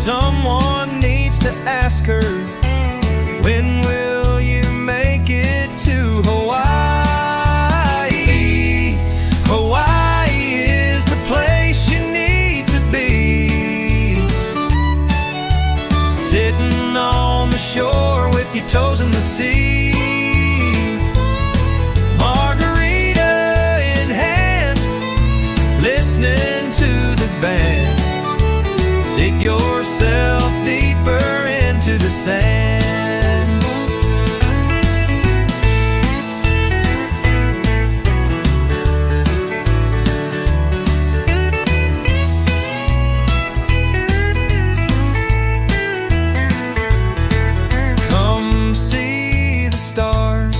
Someone needs to ask her, when will you make it to Hawaii? Hawaii is the place you need to be. Sitting on the shore with your toes in the sea. Margarita in hand, listening to the band. Dig yourself deeper into the sand. Come see the stars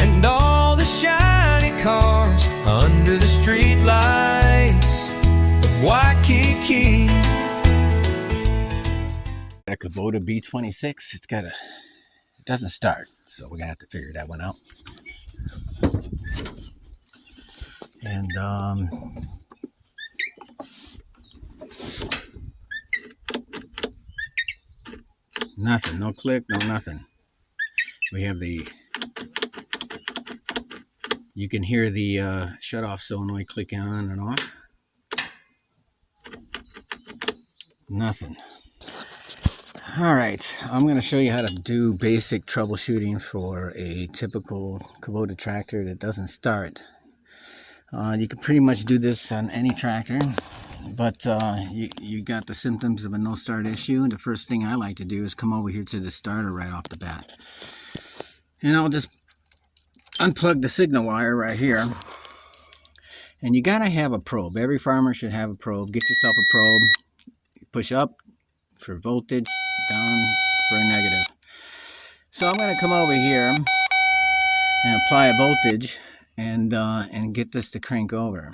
and all the shiny cars under the street lights of Waikiki. A Kubota B26. It doesn't start, so we're gonna have to figure that one out. And nothing, no click, no nothing. We have you can hear the shut off solenoid clicking on and off. Nothing. All right, I'm going to show you how to do basic troubleshooting for a typical Kubota tractor that doesn't start. You can pretty much do this on any tractor, but you got the symptoms of a no start issue. The first thing I like to do is come over here to the starter right off the bat. And I'll just unplug the signal wire right here. And you got to have a probe. Every farmer should have a probe. Get yourself a probe. Push up for voltage, down for a negative. So I'm going to come over here and apply a voltage and get this to crank over.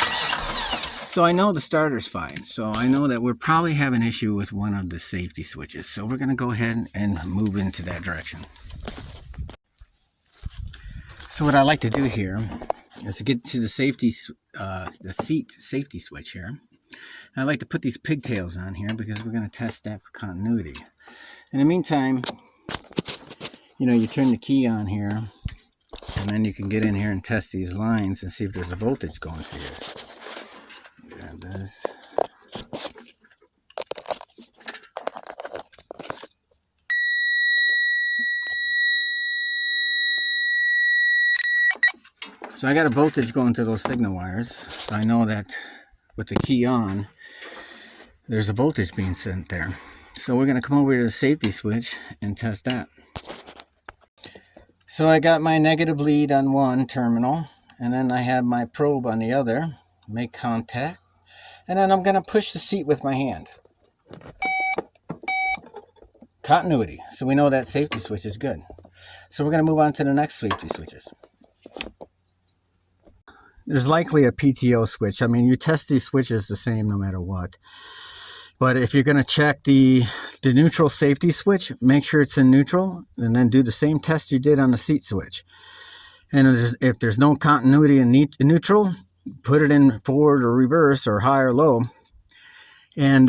So I know the starter's fine. So I know that we're probably having an issue with one of the safety switches. So we're going to go ahead and move into that direction. So what I like to do here is to get to the seat safety switch here. I like to put these pigtails on here because we're going to test that for continuity. In the meantime, you turn the key on here, and then you can get in here and test these lines and see if there's a voltage going through this. Grab this. So I got a voltage going to those signal wires, so I know that with the key on, there's a voltage being sent there. So we're going to come over to the safety switch and test that. So I got my negative lead on one terminal, and then I have my probe on the other. Make contact, and then I'm going to push the seat with my hand. Continuity. So we know that safety switch is good. So we're going to move on to the next safety switches. There's likely a PTO switch. I mean, you test these switches the same no matter what. But if you're going to check the neutral safety switch, make sure it's in neutral, and then do the same test you did on the seat switch. And if there's no continuity in neutral, put it in forward or reverse or high or low, and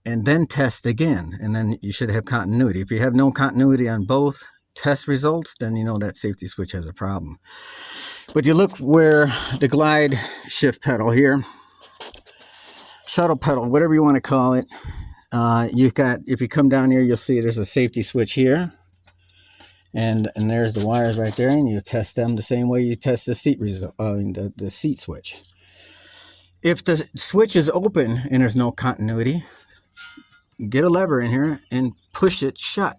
then test again, and then you should have continuity. If you have no continuity on both test results, then you know that safety switch has a problem. But you look where the glide shift pedal here, shuttle pedal, whatever you want to call it, you've got, if you come down here, you'll see there's a safety switch here, and there's the wires right there, and you test them the same way you test the seat the seat switch. If the switch is open and there's no continuity, get a lever in here and push it shut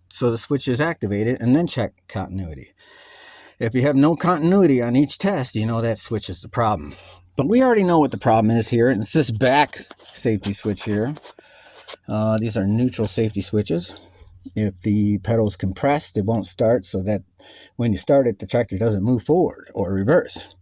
so the switch is activated, and then check continuity. If you have no continuity on each test, you know that switch is the problem. But we already know what the problem is here, and it's this back safety switch here. These are neutral safety switches. If the pedal is compressed, it won't start, so that when you start it, the tractor doesn't move forward or reverse.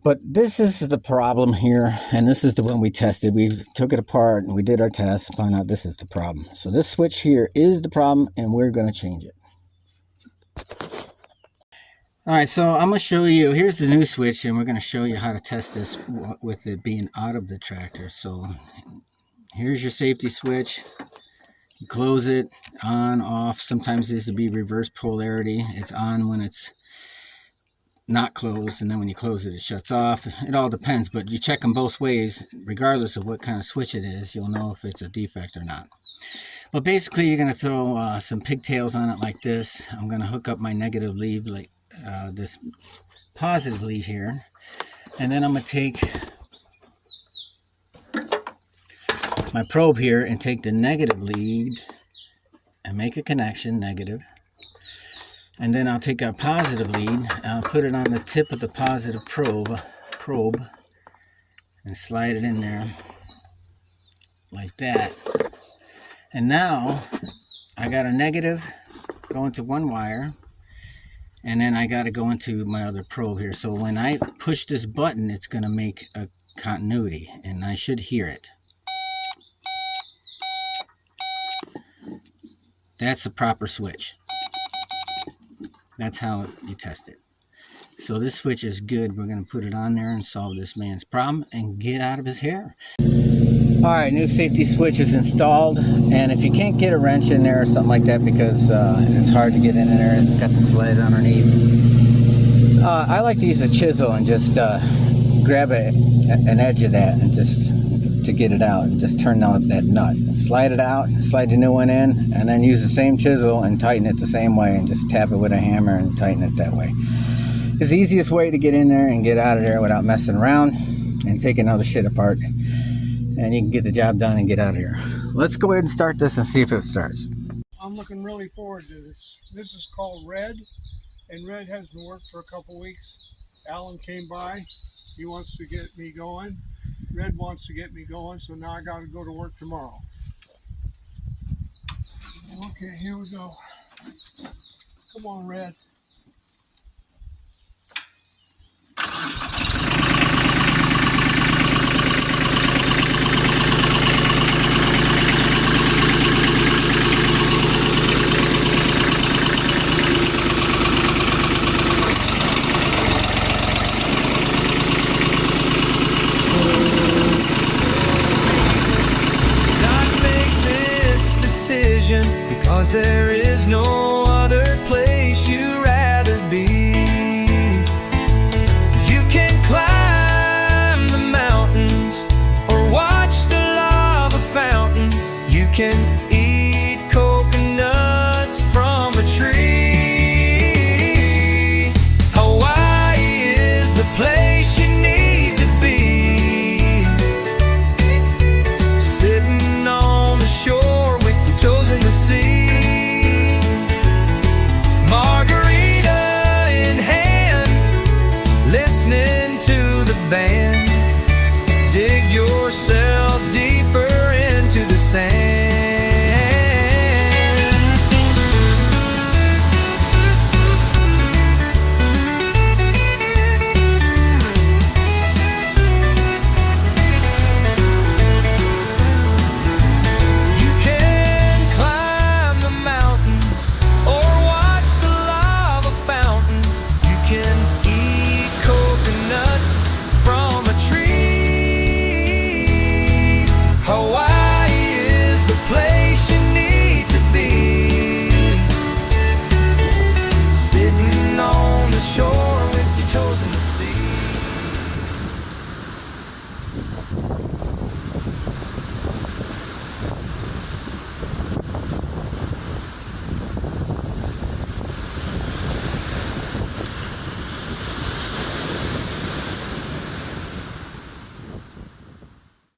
But this is the problem here, and this is the one we tested. We took it apart and we did our test and found out this is the problem. So this switch here is the problem, and we're going to change it. All right, so I'm going to show you, here's the new switch, and we're going to show you how to test this with it being out of the tractor. So here's your safety switch. You close it, on, off. Sometimes this will be reverse polarity. It's on when it's not closed, and then when you close it, it shuts off. It all depends, but you check them both ways. Regardless of what kind of switch it is, you'll know if it's a defect or not. But basically, you're going to throw some pigtails on it like this. I'm going to hook up my negative lead like this positive lead here, and then I'm going to take my probe here and take the negative lead and make a connection, negative, and then I'll take our positive lead and I'll put it on the tip of the positive probe and slide it in there like that. And now I got a negative going to one wire, and then I got to go into my other probe here. So when I push this button, it's going to make a continuity, and I should hear it. That's the proper switch. That's how you test it. So this switch is good. We're going to put it on there and solve this man's problem and get out of his hair. All right, new safety switch is installed, and if you can't get a wrench in there or something like that because it's hard to get in there, it's got the sled underneath. I like to use a chisel and just grab an edge of that and just to get it out, and just turn out that nut, slide it out, slide the new one in, and then use the same chisel and tighten it the same way, and just tap it with a hammer and tighten it that way. It's the easiest way to get in there and get out of there without messing around and taking all the shit apart, and you can get the job done and get out of here. Let's go ahead and start this and see if it starts. I'm looking really forward to this. This is called Red, and Red hasn't worked for a couple weeks. Alan came by. He wants to get me going. Red wants to get me going, so now I got to go to work tomorrow. Okay, here we go. Come on, Red. Because there is no other place you'd rather be. You can climb the mountains or watch the lava fountains. You can